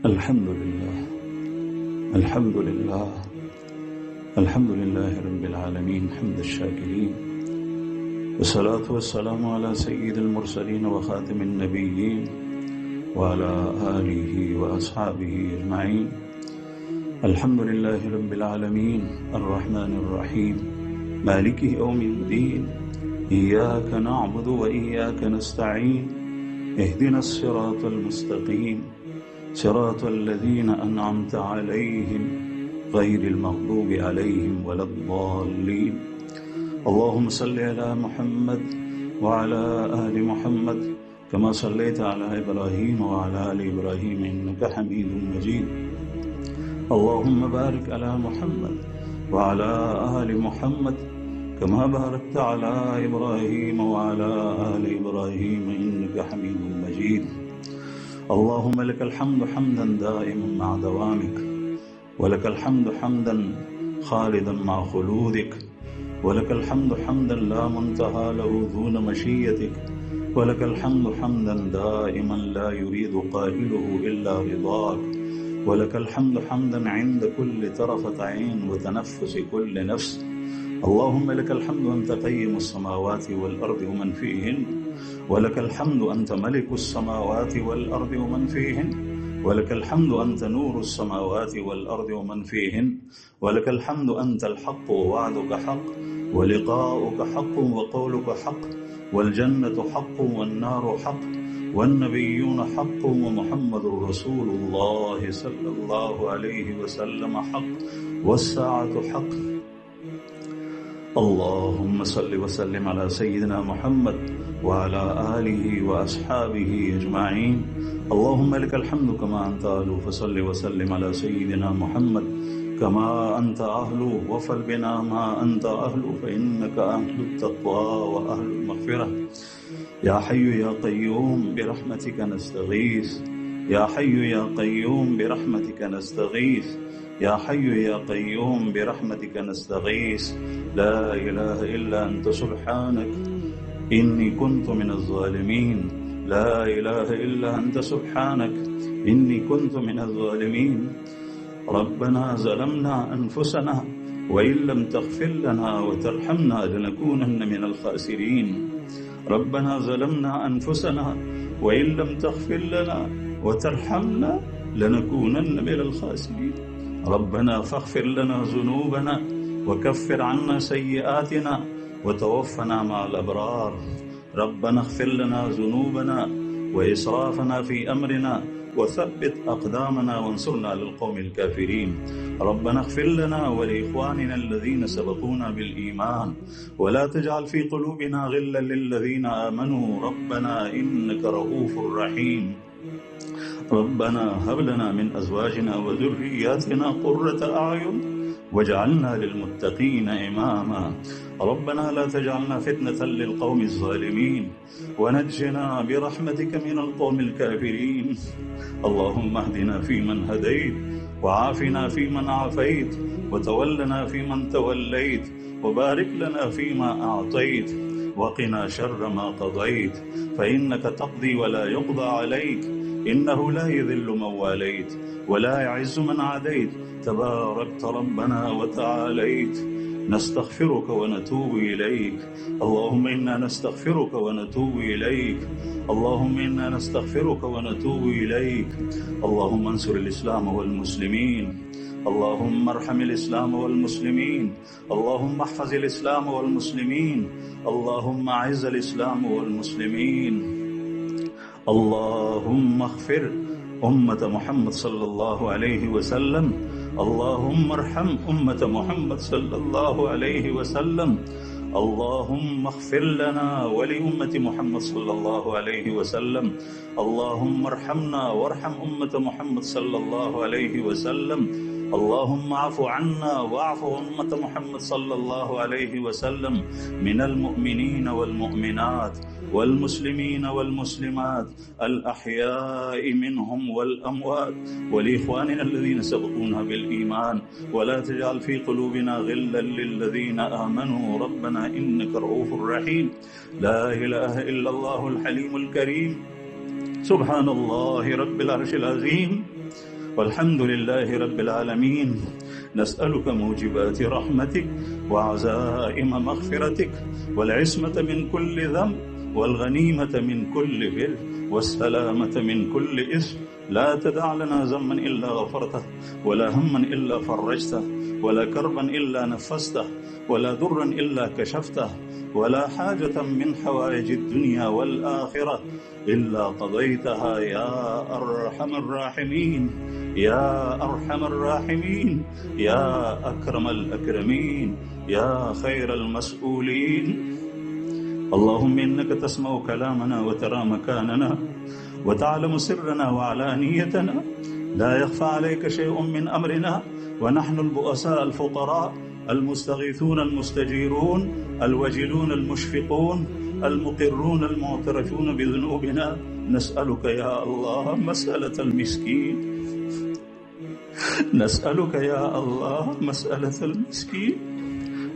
الحمد لله الحمد لله الحمد لله رب العالمين حمد الشاكرين، والصلاة والسلام على سيد المرسلين وخاتم النبيين وعلى آله وأصحابه أجمعين. الحمد لله رب العالمين الرحمن الرحيم مالك يوم الدين، إياك نعبد وإياك نستعين، اهدنا الصراط المستقيم صراط الذين أنعمت عليهم غير المغضوب عليهم ولا الضالين. اللهم صل على محمد وعلى آل محمد كما صليت على إبراهيم وعلى آل إبراهيم إنك حميد مجيد. اللهم بارك على محمد وعلى آل محمد كما باركت على إبراهيم وعلى آل إبراهيم إنك حميد مجيد. اللهم لك الحمد حمدا دائما مع دوامك، ولك الحمد حمدا خالدا مع خلودك، ولك الحمد حمدا لا منتهى له دون مشيتك، ولك الحمد حمدا دائما لا يريد قائله إلا رضاك، ولك الحمد حمدا عند كل طرفة عين وتنفس كل نفس. اللهم لك الحمد أنت قيم السماوات والأرض ومن فيهن، ولك الحمد أنت ملك السماوات والأرض ومن فيهن، ولك الحمد أنت نور السماوات والأرض ومن فيهن، ولك الحمد أنت الحق ووعدك حق ولقاؤك حق وقولك حق، والجنة حق والنار حق والنبيون حق ومحمد رسول الله صلى الله عليه وسلم حق والساعة حق. اللهم صل وسلم على سيدنا محمد وعلى آله وأصحابه أجمعين. اللهم لك الحمد كما أنت أهل، فصل وسلم على سيدنا محمد كما أنت أهل، وفل بنا ما أنت أهل، فإنك أهل التقوى وأهل المغفرة. يا حي يا قيوم برحمتك نستغيث، يا حي يا قيوم برحمتك نستغيث، يا حي يا قيوم برحمتك نستغيث. لا إله إلا أنت سبحانك إني كنت من الظالمين، لا إله إلا أنت سبحانك إني كنت من الظالمين. ربنا ظلمنا أنفسنا وإن لم تغفر لنا وترحمنا لنكونن من الخاسرين. ربنا ظلمنا أنفسنا وإن لم تغفر لنا وترحمنا لنكونن من الخاسرين. ربنا فاغفر لنا ذنوبنا وكفر عنا سيئاتنا وتوفنا مع الأبرار. ربنا اغفر لنا ذنوبنا وإسرافنا في أمرنا وثبت أقدامنا وانصرنا للقوم الكافرين. ربنا اغفر لنا ولإخواننا الذين سبقونا بالإيمان ولا تجعل في قلوبنا غلا للذين آمنوا ربنا إنك رؤوف رحيم. ربنا هب لنا من أزواجنا وذرياتنا قرة أعين واجعلنا للمتقين إماما. ربنا لا تجعلنا فتنة للقوم الظالمين ونجنا برحمتك من القوم الكافرين. اللهم اهدنا فيمن هديت، وعافنا فيمن عافيت، وتولنا فيمن توليت، وبارك لنا فيما أعطيت، وقنا شر ما قضيت، فإنك تقضي ولا يقضى عليك، إنه لا يذل من واليت ولا يعز من عاديت، تباركت ربنا وتعاليت. نستغفرك ونتوب إليك، اللهم إنا نستغفرك ونتوب إليك، اللهم إنا نستغفرك ونتوب إليك. اللهم انصر الإسلام والمسلمين، اللهم ارحم الإسلام والمسلمين، اللهم احفظ الإسلام والمسلمين، اللهم أعز الإسلام والمسلمين. اللهم اغفر أمة محمد صلى الله عليه وسلم، اللهم ارحم أمة محمد صلى الله عليه وسلم. اللهم اغفر لنا ولأمة محمد صلى الله عليه وسلم. اللهم ارحمنا وارحم أمة محمد صلى الله عليه وسلم. اللهم اعف عنا واعف أمة محمد صلى الله عليه وسلم من المؤمنين والمؤمنات والمسلمين والمسلمات الأحياء منهم والأموات، ولإخواننا الذين سبقونا بالإيمان، ولا تجعل في قلوبنا غلا للذين آمنوا ربنا إنك رؤوف رحيم. لا إله إلا الله الحليم الكريم، سبحان الله رب العرش العظيم. والحمد لله رب العالمين. نسألك موجبات رحمتك وعزائم مغفرتك والعصمة من كل ذنب والغنيمة من كل بر والسلامة من كل إثم. لا تدع لنا ذنبا إلا غفرته ولا هما إلا فرجته ولا كربا إلا نفسته ولا ضرا إلا كشفته ولا حاجة من حوائج الدنيا والآخرة إلا قضيتها يا أرحم الراحمين يا أرحم الراحمين يا أكرم الأكرمين يا خير المسؤولين. اللهم إنك تسمع كلامنا وترى مكاننا وتعلم سرنا وعلانيتنا، لا يخفى عليك شيء من أمرنا، ونحن البؤساء الفقراء المستغيثون المستجيرون الوجلون المشفقون المقرون المعترفون بذنوبنا نسألك يا الله مسألة المسكين، نسألك يا الله مسألة المسكين،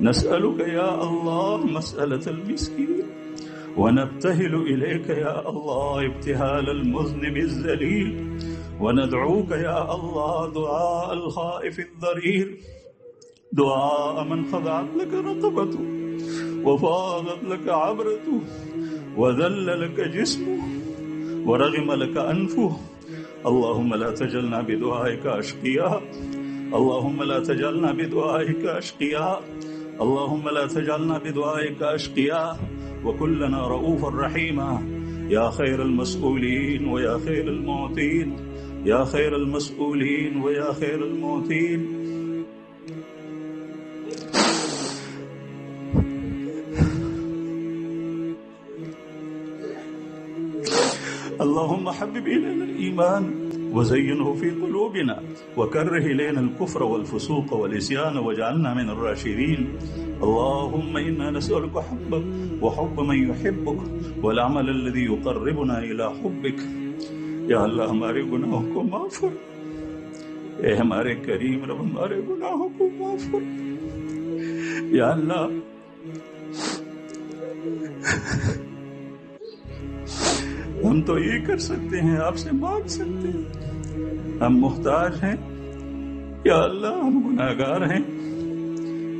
نسألك يا الله مسألة المسكين، ونبتهل إليك يا الله ابتهال المذنب الذليل، وندعوك يا الله دعاء الخائف الضرير، دعاء من خضعت لك رقبته وفاضت لك عبرته وذل لك جسمه ورغم لك أنفه. اللهم لا تجعلنا بدعائك أشقياء، اللهم لا تجعلنا بدعائك أشقياء، اللهم لا تجعلنا بدعائك أشقياء، وكلنا رؤوفا رحيما يا خير المسؤولين ويا خير المعطين، يا خير المسؤولين ويا خير المعطين. اللهم حبب إلينا الإيمان وزينه في قلوبنا وكره إلينا الكفر والفسوق والعصيان واجعلنا من الراشدين. اللهم إنا نسألك حبك وحب من يحبك والعمل الذي يقربنا إلى حبك. یا اللہ ہمارے گناہوں کو معاف کر، اے ہمارے کریم رب ہمارے گناہوں کو معاف کر. یا اللہ ہم تو یہ کر سکتے ہیں، آپ سے مانگ سکتے ہیں، ہم محتاج ہیں. یا اللہ ہم گناہگار ہیں،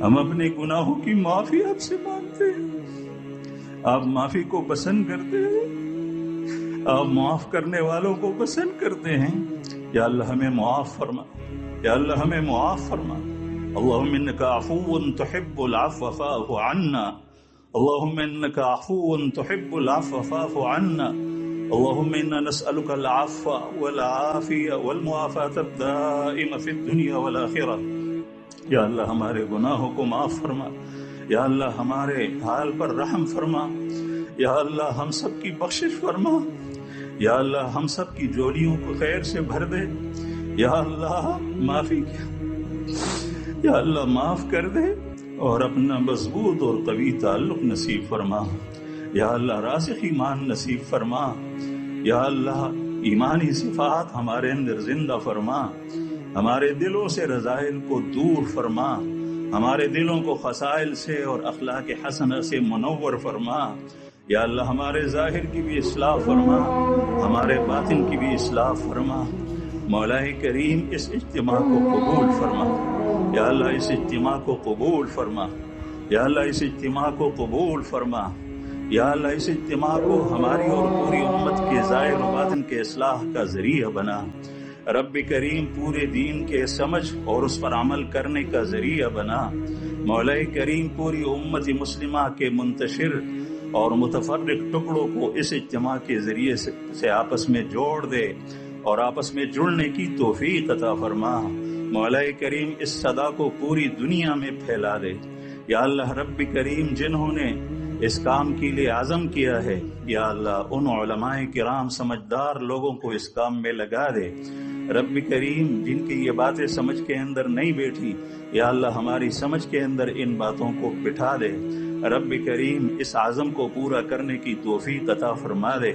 ہم اپنے گناہوں کی معافی آپ سے مانگتے ہیں. آپ معافی کو پسند کرتے ہیں، آپ معاف کرنے والوں کو پسند کرتے ہیں. یا اللہ ہمیں معاف فرما، یا اللہ ہمیں معاف فرما. اللہم انکا عفو تحب العفو فاعف عنا، اللہم انکا عفو تحب العفو فاعف عنا. اللهم إنا نسألك العفو والعافية والمعافاة الدائمة في الدنيا والآخرة. یا اللہ ہمارے گناہوں کو معاف فرما، یا اللہ ہمارے حال پر رحم فرما، یا اللہ ہم سب کی بخشش فرما، یا اللہ ہم سب کی جولیوں کو خیر سے بھر دے. یا اللہ معافی کیا، یا اللہ معاف کر دے اور اپنا مضبوط اور قوی تعلق نصیب فرما. یا اللہ راسخ ایمان نصیب فرما. یا اللہ ایمانی صفات ہمارے اندر زندہ فرما، ہمارے دلوں سے رذائل کو دور فرما، ہمارے دلوں کو خصائل سے اور اخلاق حسنہ سے منور فرما. یا اللہ ہمارے ظاہر کی بھی اصلاح فرما، ہمارے باطن کی بھی اصلاح فرما. مولا کریم اس اجتماع کو قبول فرما. یا اللہ اس اجتماع کو قبول فرما، یا اللہ اس اجتماع کو قبول فرما. یا اللہ اس اجتماع کو ہماری اور پوری امت کے ظاہر و باطن کے اصلاح کا ذریعہ بنا. رب کریم پورے دین کے سمجھ اور اس پر عمل کرنے کا ذریعہ بنا. مولا کریم پوری امت مسلمہ کے منتشر اور متفرق ٹکڑوں کو اس اجتماع کے ذریعے سے آپس میں جوڑ دے اور آپس میں جڑنے کی توفیق عطا فرما. مولا کریم اس صدا کو پوری دنیا میں پھیلا دے. یا اللہ رب کریم جنہوں نے اس کام کے لیے عزم کیا ہے، یا اللہ ان علماء کرام سمجھدار لوگوں کو اس کام میں لگا دے. رب کریم جن کی یہ باتیں سمجھ کے اندر نہیں بیٹھی، یا اللہ ہماری سمجھ کے اندر ان باتوں کو بٹھا دے. رب کریم اس عزم کو پورا کرنے کی توفیق عطا فرما دے.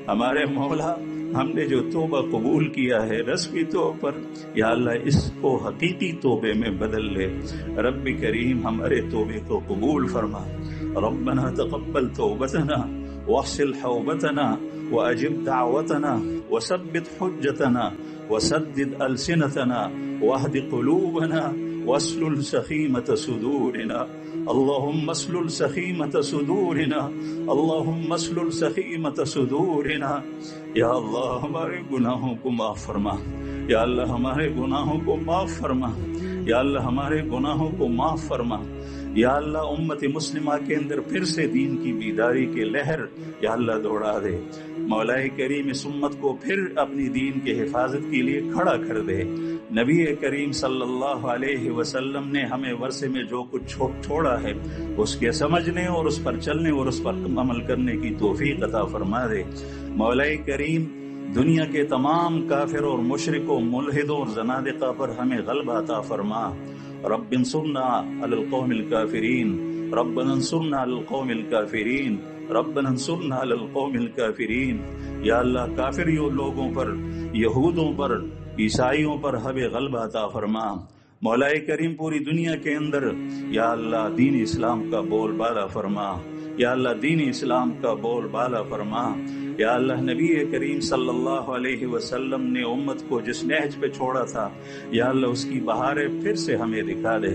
ہمارے مولا ہم نے جو توبہ قبول کیا ہے رسمی طور پر، یا اللہ اس کو حقیقی توبے میں بدل لے. رب کریم ہمارے توبے کو قبول فرما. ربنا تقبل توبتنا واغسل حوبتنا وأجب دعوتنا وثبت حجتنا وسدد ألسنتنا واهد قلوبنا واسلل سخيمة صدورنا اللهم اسلل سخيمة صدورنا اللهم اسلل سخيمة صدورنا یا اللہ ہمارے گناہوں کو معاف فرما، یا اللہ ہمارے گناہوں کو معاف فرما، یا اللہ ہمارے گناہوں کو معاف فرما، یا اللہ امت مسلمہ کے اندر پھر سے دین کی بیداری کے لہر یا اللہ دوڑا دے، مولا کریم اس امت کو پھر اپنی دین کے حفاظت کے لیے کھڑا کر دے۔ نبی کریم صلی اللہ علیہ وسلم نے ہمیں ورثے میں جو کچھ چھوڑا ہے اس کے سمجھنے اور اس پر چلنے اور اس پر عمل کرنے کی توفیق عطا فرما دے۔ مولا کریم دنیا کے تمام کافر اور مشرکوں، ملحدوں اور زنادقہ پر ہمیں غلبہ عطا فرما۔ رب انصرنا علی القوم الکافرین، ربنا انصرنا علی القوم الکافرین، ربنا انصرنا علی القوم الکافرین۔ یا اللہ کافریوں لوگوں پر، یہودوں پر، عیسائیوں پر ہمیں غلبہ عطا فرما۔ مولا کریم پوری دنیا کے اندر یا اللہ دین اسلام کا بول بالا فرما، یا اللہ دین اسلام کا بول بالا فرما۔ یا اللہ نبی کریم صلی اللہ علیہ وسلم نے امت کو جس نہج پہ چھوڑا تھا یا اللہ اس کی بہاریں پھر سے ہمیں دکھا دے۔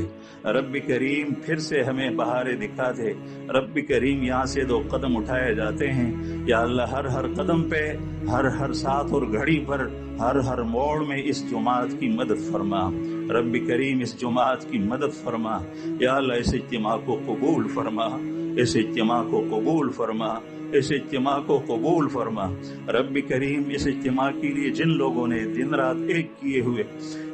رب کریم پھر سے ہمیں بہاریں دکھا دے۔ رب کریم یہاں سے 2 قدم اٹھائے جاتے ہیں یا اللہ ہر قدم پہ، ہر ساتھ اور گھڑی پر، ہر موڑ میں اس جماعت کی مدد فرما۔ رب کریم اس جماعت کی مدد فرما، یا اللہ اس اجتماع کو قبول فرما، اس اجتماع کو قبول فرما، اس اجتماع کو قبول فرما۔ رب کریم اس اجتماع کے لیے جن لوگوں نے دن رات ایک کیے ہوئے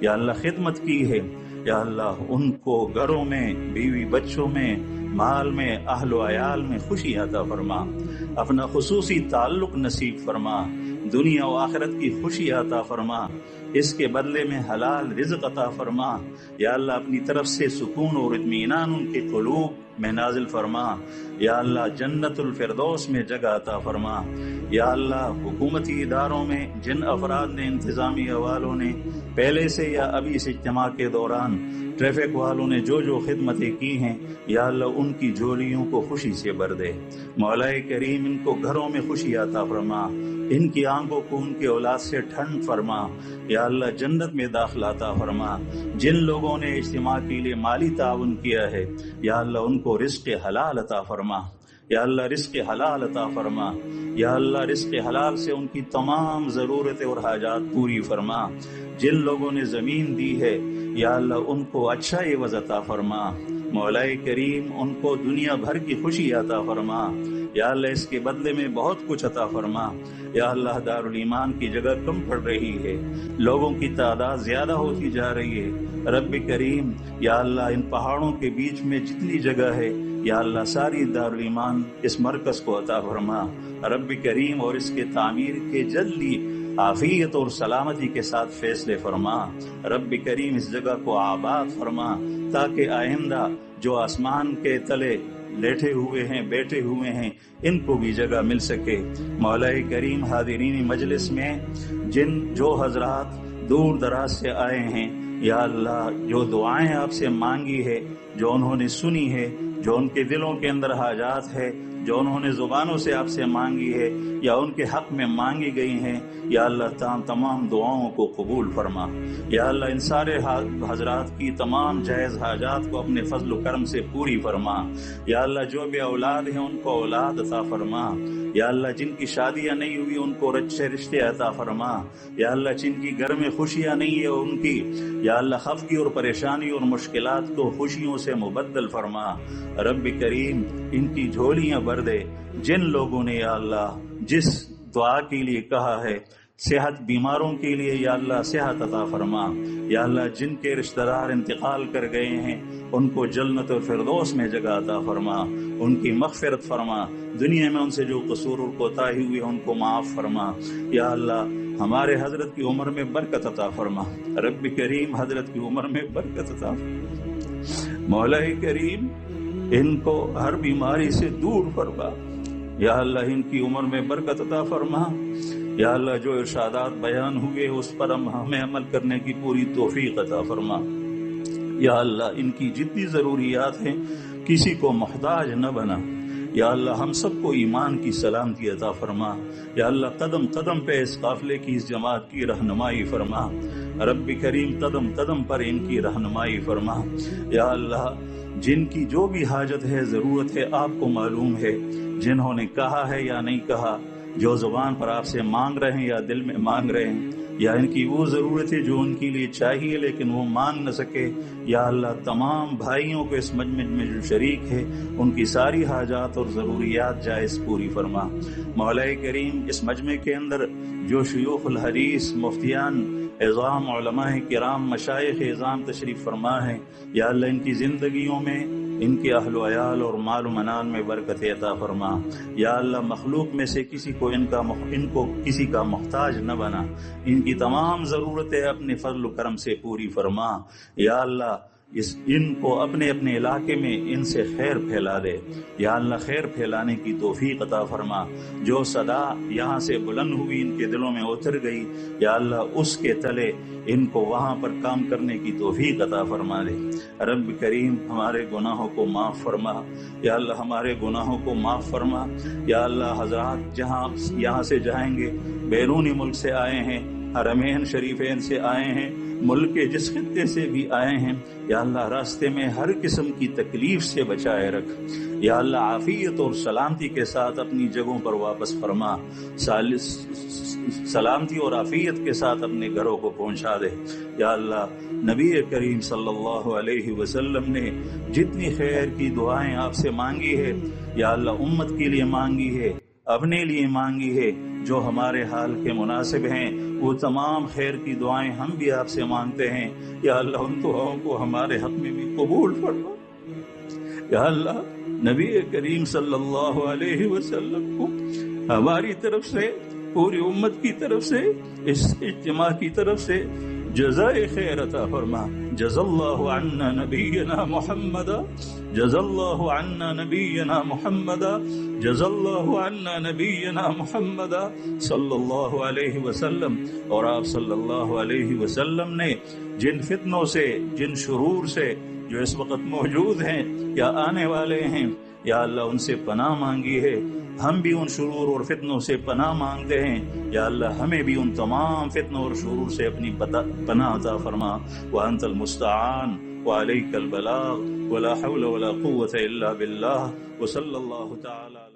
یا اللہ خدمت کی ہے یا اللہ ان کو گھروں میں، بیوی بچوں میں، مال میں، اہل و عیال میں خوشی عطا فرما، اپنا خصوصی تعلق نصیب فرما، دنیا و آخرت کی خوشی عطا فرما، اس کے بدلے میں حلال رزق عطا فرما۔ یا اللہ اپنی طرف سے سکون اور اطمینان ان کے قلوب میں نازل فرما، یا اللہ جنت الفردوس میں جگہ عطا فرما۔ یا اللہ حکومتی اداروں میں جن افراد نے، انتظامی حوالوں نے پہلے سے یا ابھی اس اجتماع کے دوران، ٹریفک والوں نے جو خدمتیں کی ہیں یا اللہ ان کی جھولیوں کو خوشی سے بھر دے۔ مولا کریم ان کو گھروں میں خوشی عطا فرما، ان کی آنکھوں کو ان کے اولاد سے ٹھنڈ فرما، یا اللہ جنت میں داخلہ عطا فرما۔ جن لوگوں نے اجتماع کے لیے مالی تعاون کیا ہے یا اللہ ان کو رزق حلال عطا فرما، یا اللہ رزق حلال عطا فرما، یا اللہ رزق حلال سے ان کی تمام ضرورتیں اور حاجات پوری فرما۔ جن لوگوں نے زمین دی ہے یا اللہ ان کو اچھا عوض عطا فرما، مولا کریم ان کو دنیا بھر کی خوشی عطا فرما، یا اللہ اس کے بدلے میں بہت کچھ عطا فرما۔ یا اللہ دارالایمان کی جگہ کم پڑ رہی ہے، لوگوں کی تعداد زیادہ ہوتی جا رہی ہے۔ رب کریم یا اللہ ان پہاڑوں کے بیچ میں جتنی جگہ ہے یا اللہ ساری دارالایمان اس مرکز کو عطا فرما۔ رب کریم اور اس کے تعمیر کے جلدی عافیت اور سلامتی کے ساتھ فیصلے فرما۔ رب کریم اس جگہ کو آباد فرما تاکہ آئندہ جو آسمان کے تلے لیٹے ہوئے ہیں، بیٹھے ہوئے ہیں، ان کو بھی جگہ مل سکے۔ مولا کریم حاضرین مجلس میں جو حضرات دور دراز سے آئے ہیں یا اللہ جو دعائیں آپ سے مانگی ہے، جو انہوں نے سنی ہے، جو ان کے دلوں کے اندر حاجات ہے، جو انہوں نے زبانوں سے آپ سے مانگی ہے یا ان کے حق میں مانگی گئی ہیں، یا اللہ تمام دعاؤں کو قبول فرما۔ یا اللہ ان سارے حضرات کی تمام جائز حاجات کو اپنے فضل و کرم سے پوری فرما۔ یا اللہ جو بھی اولاد ہیں ان کو اولاد عطا فرما۔ یا اللہ جن کی شادیاں نہیں ہوئی ان کو اچھے رشتے عطا فرما۔ یا اللہ جن کی گھر میں خوشیاں نہیں ہیں ان کی یا اللہ خفگی اور پریشانی اور مشکلات کو خوشیوں سے مبدل فرما۔ رب کریم ان کی جھولیاں بھر دے۔ جن لوگوں نے یا اللہ جس دعا کے لیے کہا ہے، صحت بیماروں کے لیے یا اللہ صحت عطا فرما۔ یا اللہ جن کے رشتہ دار انتقال کر گئے ہیں ان کو جنت و فردوس میں جگہ عطا فرما، ان کی مغفرت فرما، دنیا میں ان سے جو قصور اور کوتاہی ہوئی ان کو معاف فرما۔ یا اللہ ہمارے حضرت کی عمر میں برکت عطا فرما۔ رب کریم حضرت کی عمر میں برکت عطا فرما۔ مولا کریم ان کو ہر بیماری سے دور فرما۔ یا اللہ ان کی عمر میں برکت عطا فرما۔ یا اللہ جو ارشادات بیان ہوئے اس پر ہمیں عمل کرنے کی پوری توفیق عطا فرما۔ یا اللہ ان کی جتنی ضروریات ہیں کسی کو محتاج نہ بنا۔ یا اللہ ہم سب کو ایمان کی سلامتی عطا فرما، یا اللہ قدم قدم پہ اس قافلے کی، اس جماعت کی رہنمائی فرما، رب کریم قدم قدم پر ان کی رہنمائی فرما۔ یا اللہ جن کی جو بھی حاجت ہے، ضرورت ہے، آپ کو معلوم ہے، جنہوں نے کہا ہے یا نہیں کہا، جو زبان پر آپ سے مانگ رہے ہیں یا دل میں مانگ رہے ہیں، یا ان کی وہ ضرورت ہے جو ان کے لیے چاہیے لیکن وہ مانگ نہ سکے، یا اللہ تمام بھائیوں کو اس مجمع میں جو شریک ہے ان کی ساری حاجات اور ضروریات جائز پوری فرما۔ مولا کریم اس مجمع کے اندر جو شیوخ الحدیث، مفتیان اعظام، علماء کرام، مشائخ اعظام تشریف فرما ہے، یا اللہ ان کی زندگیوں میں، ان کے اہل و عیال اور مال و منال میں برکت عطا فرما۔ یا اللہ مخلوق میں سے کسی کو ان کو کسی کا محتاج نہ بنا، ان کی تمام ضرورتیں اپنے فضل و کرم سے پوری فرما۔ یا اللہ ان کو اپنے اپنے علاقے میں ان سے خیر پھیلا دے، یا اللہ خیر پھیلانے کی توفیق عطا فرما۔ جو صدا یہاں سے بلند ہوئی ان کے دلوں میں اتر گئی، یا اللہ اس کے تلے ان کو وہاں پر کام کرنے کی توفیق عطا فرما دے۔ رب کریم ہمارے گناہوں کو معاف فرما، یا اللہ ہمارے گناہوں کو معاف فرما۔ یا اللہ حضرات جہاں یہاں سے جائیں گے، بیرونی ملک سے آئے ہیں، حرمین شریفین سے آئے ہیں، ملک کے جس خطے سے بھی آئے ہیں، یا اللہ راستے میں ہر قسم کی تکلیف سے بچائے رکھ، یا اللہ عافیت اور سلامتی کے ساتھ اپنی جگہوں پر واپس فرما، سلامتی اور عافیت کے ساتھ اپنے گھروں کو پہنچا دے۔ یا اللہ نبی کریم صلی اللہ علیہ وسلم نے جتنی خیر کی دعائیں آپ سے مانگی ہے، یا اللہ امت کے لیے مانگی ہے، اپنے لیے مانگی ہے، جو ہمارے حال کے مناسب ہیں، وہ تمام خیر کی دعائیں ہم بھی آپ سے مانگتے ہیں۔ یا اللہ ان دعاؤں کو ہمارے حق میں بھی قبول فرما۔ یا اللہ نبی کریم صلی اللہ علیہ وسلم کو ہماری طرف سے، پوری امت کی طرف سے، اس اجتماع کی طرف سے جزائے خیر عطا فرما۔ جزا اللہ عنا نبینا محمد، جزا اللہ عنا نبینا محمد، جزا اللہ عنا نبینا محمد صلی اللہ علیہ وسلم۔ اور آپ صلی اللہ علیہ وسلم نے جن فتنوں سے، جن شرور سے جو اس وقت موجود ہیں یا آنے والے ہیں، یا اللہ ان سے پناہ مانگی ہے، ہم بھی ان شرور اور فتنوں سے پناہ مانگتے ہیں، یا اللہ ہمیں بھی ان تمام فتنوں اور شرور سے اپنی پناہ عطا فرما۔ وانت المستعان وعلیک البلاغ ولا حول ولا قوة الا باللہ وصلی اللہ تعالی